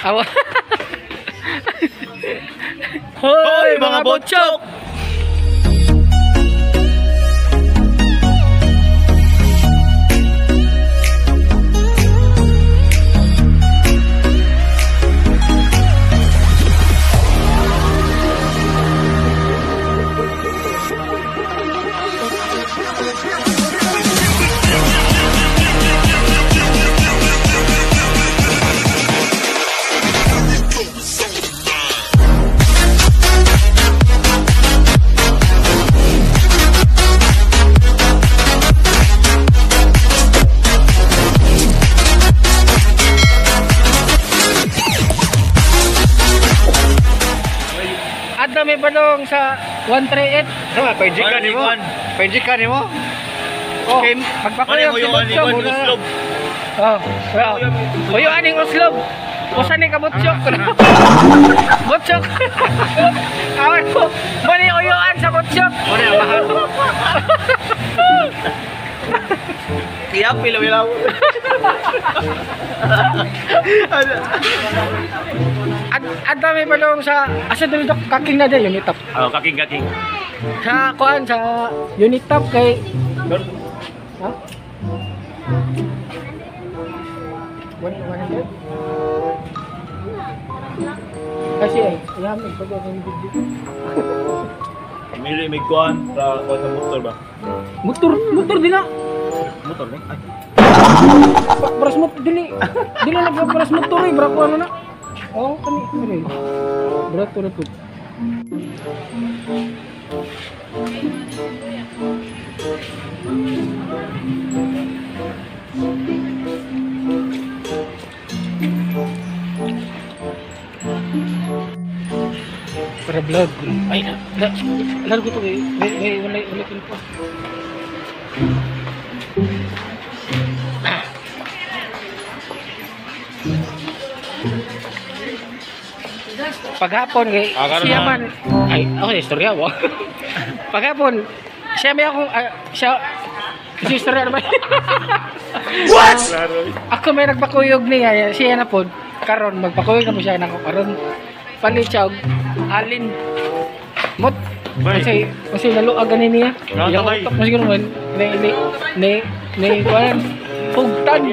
Awa. Hoy mga botchok! May balong sa 138. Sama, pajikan ni mo. Pajikan ni mo. Oh, magpakuyog si Butsyok. Oh, uyo aning uslob. Usan ni ka Butsyok. Butsyok. Awan ko. Mali uyuan sa Butsyok. Mali amahan. Tiap pila-pila. At may balong sa asa dito kaking na day unit top. Oh, kaking. Sa kuan sa unit top kay ha? 100? Kasi ay, yamin pag ako ng video. Mili may kuan sa motor ba? Motor din na. Motor ni? Beras motor dili na beras motor eh, bra ko ano na. Oh, kani. Berat to. Para vlog. Ay na. Largo to eh. May ulitin pa. Paghapon kay siya man ay ako istorya mo. Paghapon siya may akong siya istorya na ba? What? Ako may nagpakuyog niya siya na pod karon magpakuyog na mo siya nako karon palit siya og alin mot kasi naluag ganin niya yung utok mo siguro man ni kuan pugtan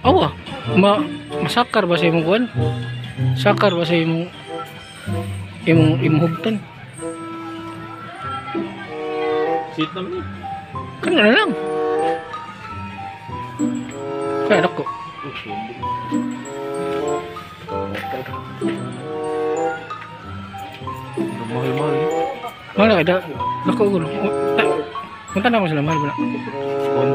awa masakar ba sa imong kuan sakar ba sa imong hugtan Sit naman eh. Kan na lang. Kaya ako. Mahal-mahal eh. Mahal ka, ako gulo. Punta na ako sila, mahal ba na?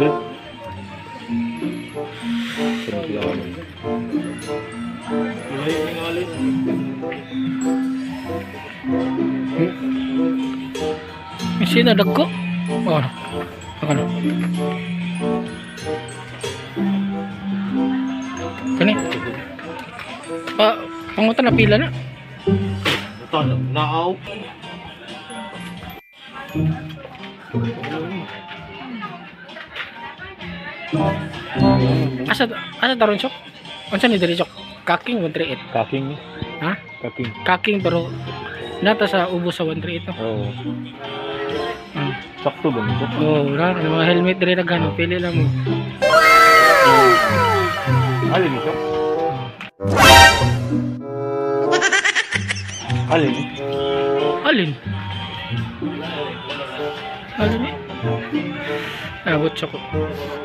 100. Misi na dagko. Oh, ano? Kani? Pangutan na pila na. Ito na, naaw. Asa taron sok? Unsa ni diri sok? Kaking 138. Kaking ni. Ha? Kaking. Kaking pero nata sa ubos sa 138 no. Oo. Sakto ba nito? Oo, mga helmet diri nagano, pili lang mo. Alin ito? Alin? Alin? Alin eh? Butsyok.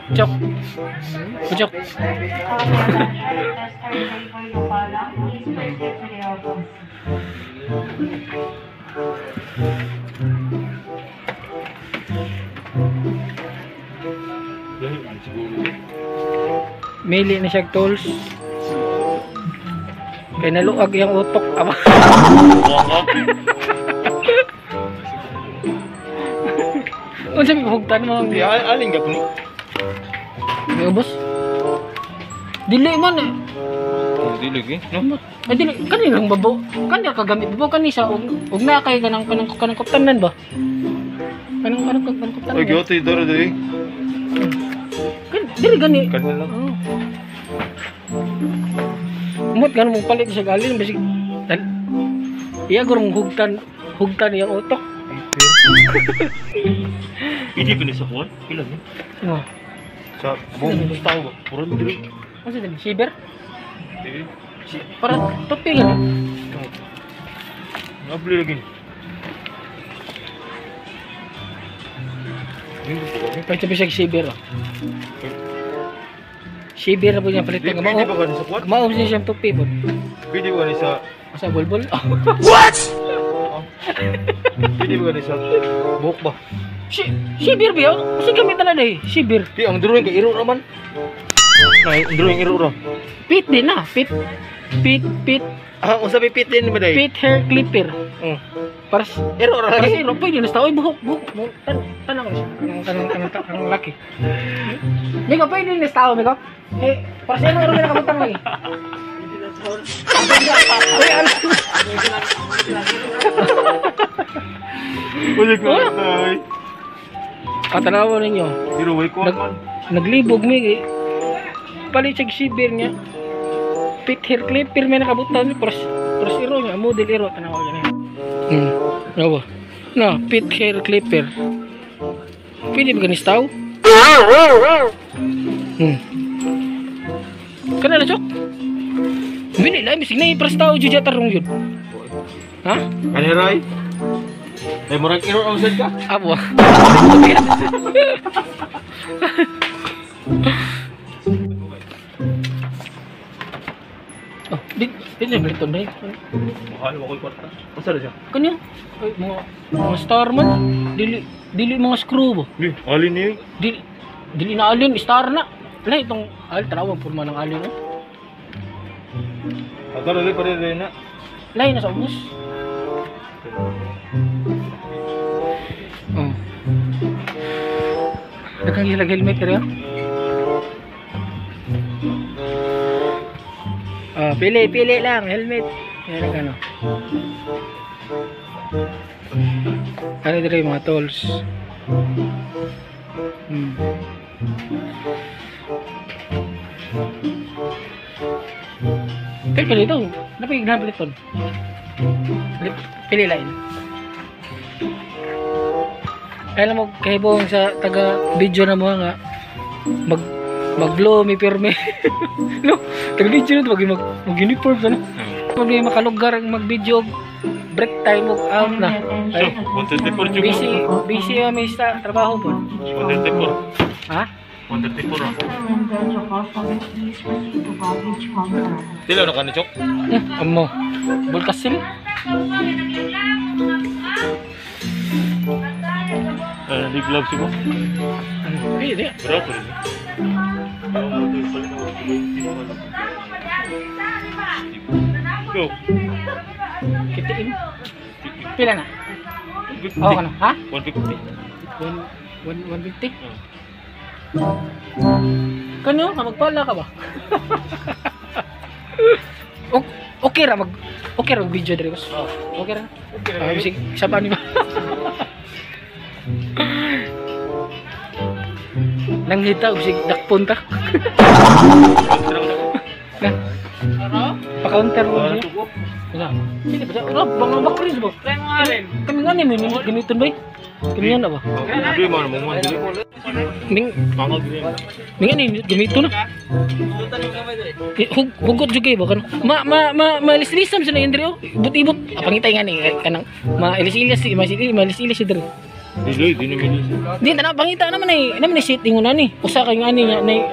Butsyok. Mili na siya tools. Kaya naluag yung utok. Ano sabi hugtan mo? Aling gap ni? May ubos? Dili man eh. Dilig eh, no? Ay dili kanilang babo. Kanila kagamit babo kanisa og na kay kanang kaptanan ba? Kanang kaptanan. Ay, giyoto yung daro dali. Dili gani. Kanila lang. Oo. Umot ganun mong palit sa galin basig. Iya gurong hugtan yang utok. Hindi ko ni sa kuwan. Ilan yun? Oh. Sa buong tao ba? Puro dilig. Ano din? Shiber? Eh, Para topi gani. nabli lagi. Hindi po kami. Pwede ba siya shiber? Shiber na po niya palit ng Pwede ba ka ni sa kuwan? Kumao siya siyang topi po. Pwede ba ka ni sa... Asa bulbul? Pwede ba ka ni sa... Buhok ba? Shiber ba yun? Kasi gamit na na eh. Shiber. Di, ang drawing kay Iro naman. Ay, ang drawing Iro ram. Pit din na. Pit. Ah, kung sabi pit din ba dahi? Pit hair clipper. Para Iro ram. para sino? Pwede na sa oy buhok. Tanang ko siya. Kanang laki. Miko, pwede na sa tao, Miko? Eh, para sino rin na nakabutang lagi? Uy, ano? Ulit ko na. Tanawan ninyo. Iro, way ko man. Naglibog mi eh. Palit siya shiber niya. Pit hair clipper may nakabutan ni pros iro niya, model iro tanawa ganyan. Ano ba? No, pit hair clipper. Pwede ba ganis tao? Kana na chok? Bili lang bisig na ipras tao jud tarong yun. Ha? Kaniray? Ay, murag Iro ang sad ka? Abo. Oh, din baliton dai. Mahal mo ko'y kwarta. Asa na siya? Kanya? Ay, mga star man. Dili mga screw ba? Di, alin niya. Dili na alien, star na. Wala itong tawag forma ng alien. Oh. Ato na pa rin na. Lain na sa ubos. Oh. Dagang ilag helmet kaya? Oh, pili lang helmet. Yan ano. Ano dito yung mga tools. Teka dito. Napagignahan ito. Pili lain. Alam mo, kahibong sa taga-video na mo nga, mag-blow, may pirme. No, taga-video na ito, mag-uniform ka na. Pag may makalugar ang mag-video, break time, out na. Ay, busy may sa trabaho po. 134. Ha? 134 ah. Tila na ka ni Chok? Amo. Bulkasil? Di gloves mo? Hindi. Berapa rin? Go. Kitiin. Pila na? Oo ka na. Ha? 150. 150? Kanyo ka, magpala ka ba? Okay ra mag video diri boss. Okay ra. Bisig sa ni ba? Nang hita bisig dakpon ta. Na. Pa-counter mo niya. Wala. Sige ba? Wala bang bakrin ba? Kami ngani mo gamiton ba? Kami na ba? Hindi mo mo mo. Ming ini gamito na. Hugot juga ba kan? Malis-lisam sa indri oh. Ibot-ibot. Pangitay nga ni kanang mailis-ilis si diri. Di naman. Di na pangita naman ni setting una ni. Usa kay nga ni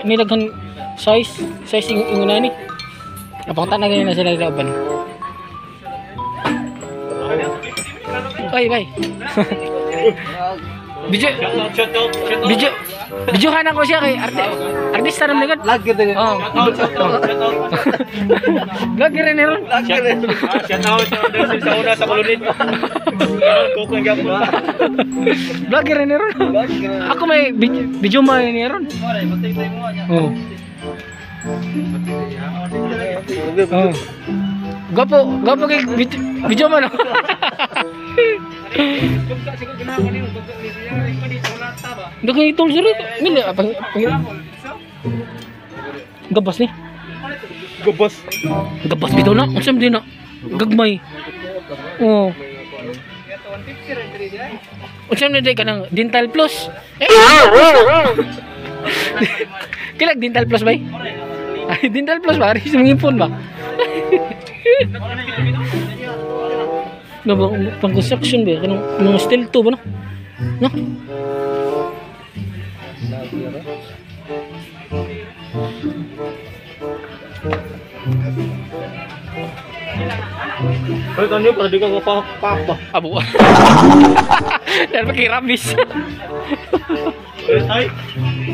nilaghan size inguna ni. Apang tanag na sila laban. Bye. Video kanan ko siya kay artista naman agad. Lagi din. Oh. Lagi rin ron. Siya tao sa una sa kolonit. Kokong gapon. Lagi rin ron. Ako may video mo ni ron. Oh. Oh. Gapo kay video man. Daghan itong sir. Mili apa gabas ni. Gabas bitaw na. Unsam din na. Gagmay. Oh. Unsam na day kanang Dental Plus. Kailag Dental Plus ba? Ay, Dental Plus ba? Aris mong impon ba? Pang construction ba? Kanang mga steel to ba no? No? Ay, kanyo para di ka kapak ba? Abo. Dahil pakirabis. Ay,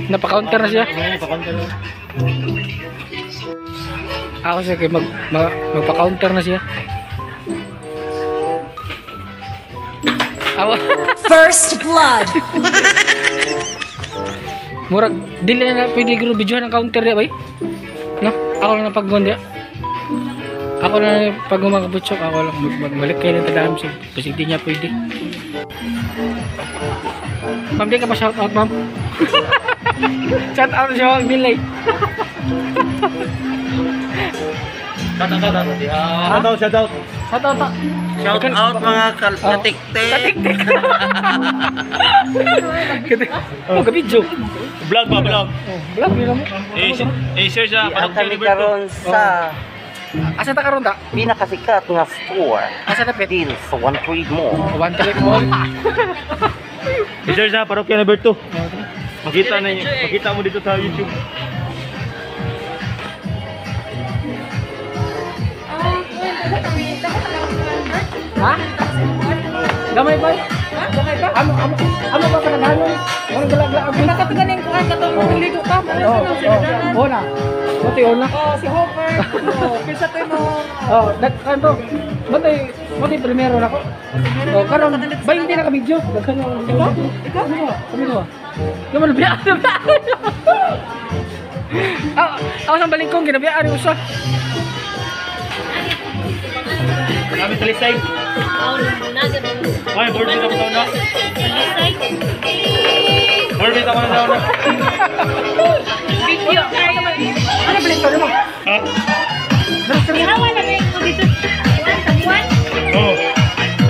Napa-counter na siya. Ako siya kay magpa-counter na siya. Awa. First blood. Murag dili na pwede guro videohan ang counter dia bay. No, ako lang na paggon dia. Ako na pag magbutsok ako lang magbalik kay lang tadam si positive niya pwede. Ma'am, di ka pa shout out, ma'am. Shout out siya ang delay. shout out. Shout out. Shout out mga katiktik. Katiktik. Oh, ka-video. Vlog ba, vlog? Vlog nila mo. I-share siya para Kami karon sa Asa ta karon ta? pinakasikat nga store. Asa na pet? Deal sa One Trade Mall. One Trip Mall. I-share siya para kay Alberto. Makita mo dito sa YouTube. Ha? Gamay ba? Gamay ba? Amo ba kanaganon? Wala galagla. Nakatagan yung kuhan ka itong naligo ka. Oh na. Buti na. Oh, si Hopper. Oh, kisa tayo mo. Oh, kanto. Buti primero na ko. Oh, karon 20 na ka video. Daghan na. Ikaw? Kami ko. Naman biya. Ako sa balingkong ginabiyaan yung usa. Kami sa Lisay. Ay, board dito ko na. Board dito ko na. Video. Ano balingkong mo? Ha? Ginawa na rin ko dito. Tabuan. Oh.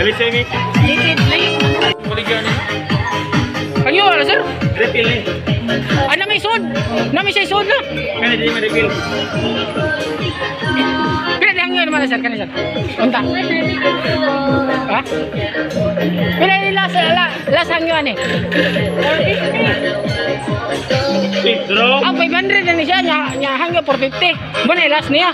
Lisay mi. Likid lang. Kuligyan ni. Kanyo ala sir? Refill ni. Ana may sud. Na may say sud na. Kani di refill. Pila dihang yun naman sir kanisa. Unta. Ha? Pila ni last hangyo ani. Draw. Ang 500 na ni siya nya hangyo 450. Bunay last niya.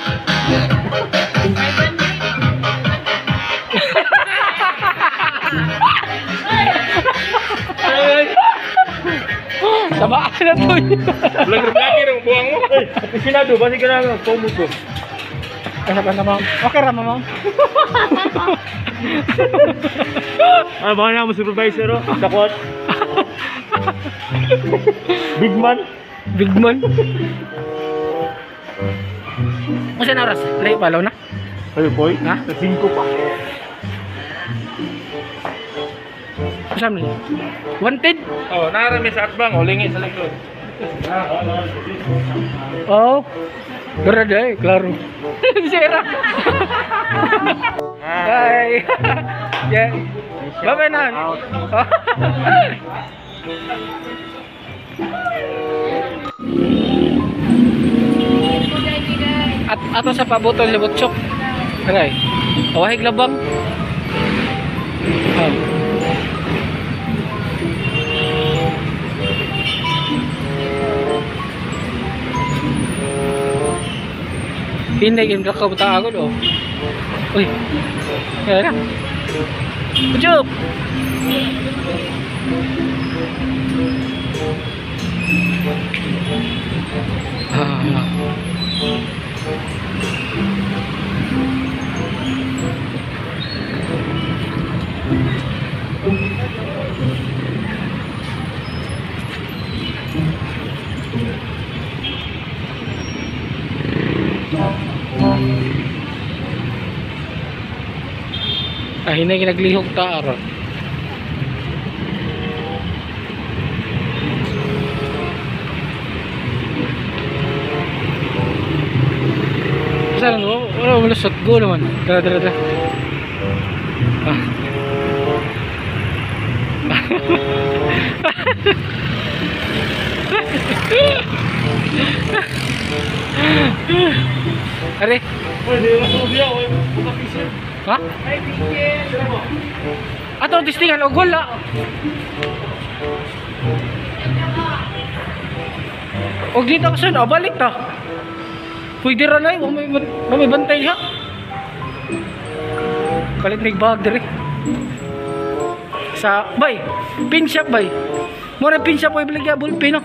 Sabaan na to. Lagi ng buwang mo. Ay, sinado ba si kana pomo ko. Kasama na ma'am. Okay ra ma'am. Ah, baka na mo supervisor oh. Dakot. Big man. Big man. Masa na oras? Lay palaw na. Ay boy, Ha? sa 5 pa. Kasama ni. Wanted. Oh, narami sa atbang, oh, lingi sa likod. Oh. Berada klaro. Sira. Hai. Ya. Bye na. At ato sa pabotol sa butchok. Aray. Awahig labang. Oh. Pinday game ka buta agad oh. Uy. Kaya na. Butchok. Ah, hinay naglihok ta aron. Saan mo? Wala malusot go naman. Tara. Ah. Are? Ha? Ato tistingan og wala. Og dito ka sun, balik ta. Pwede ra na, may bantay siya. Kalit nagbag dire. Sa bay, pin shop bay. Mura pin shop ay baligya bulpin no.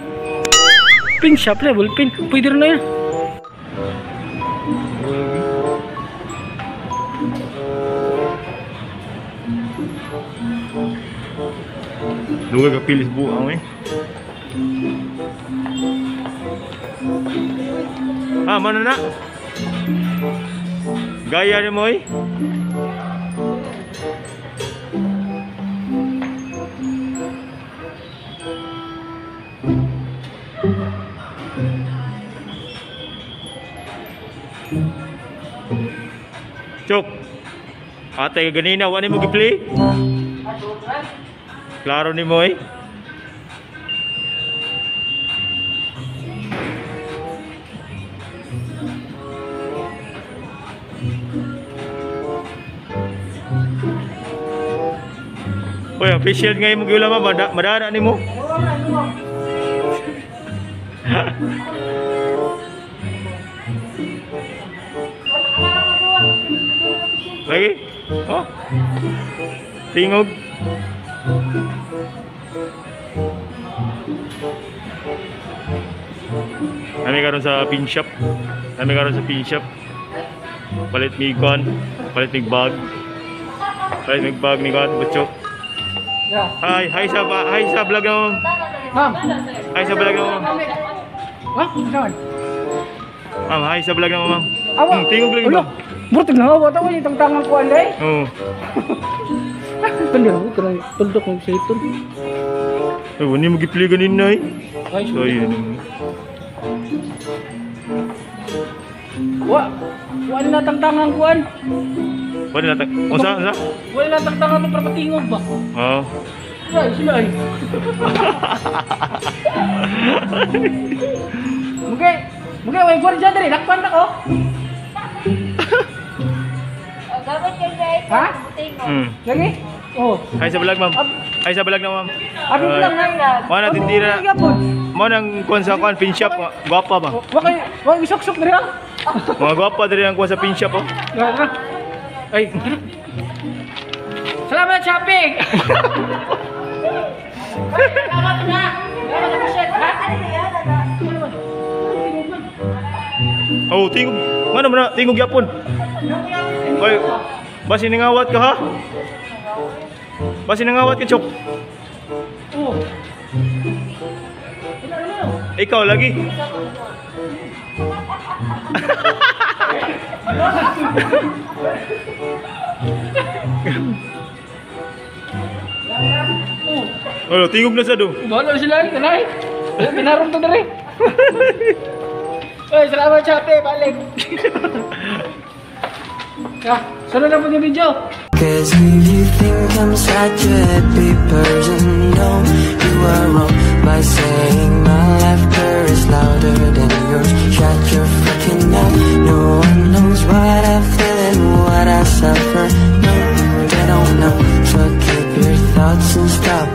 Pin shop le bulpin. Pwede ra na yan. Lugar ka pilis buang eh. Ah, mana nak? Gaya ni moy. Cok. Ate ganina wani mo gi-play? Klaro ni moy. Oy, official ngayon mo gula ma madana nimo. Lagi? Oh. Tingog. Kami karon sa pin shop. Palit mi kon, palit mi bag. Palit mi bag ni kon, butchok. Yeah. Hi sa vlog mo. Ma'am. Hi sa vlog mo. Ha? Saan? Ma'am, hi sa vlog mo, ma'am. Awa. Tingog lagi Ulo. ba? Murtag na hawa tawo yung tangan ko anday. Oo. Kandir mo kanang tundok ng seiton. Oh, wani mo gi-play ganin nay. Ay, So yun. Wala na tangan kuan. Wala na unsa? Wala na tangan mo para patingog ba? Oo. Ay, sila ay. Mugay, way gwardiya diri, lakpan na ko. Dapat kayo guys. Ha? Lagi? Oh. Hi sa vlog, ma'am. Hi sa vlog na, ma'am. Abi lang na. Mana tindira. Mo nang kuan sa kuan pin shop, gwapa ba? Wa isok-sok diri ah. Mga gwapa diri ang kuan sa pin shop oh. Ay. Salamat shopping. Salamat na. Salamat shit. Oh, tingog. Mana man tingog yapon. Oy, basi nangawat ka ha? Basi nangawat ka, Chok. Oh. Ikaw lagi. Oh, tingog na sa do. Balo sila, kanay. Pinarong to diri. Oy, salamat shopping, balik. Ya, sunod na po yung video. Cause you think I'm such a happy person. No, you are wrong by saying my laughter is louder than yours. Shut your fucking mouth. No one knows what I feel and what I suffer. No, they don't know. So keep your thoughts and stop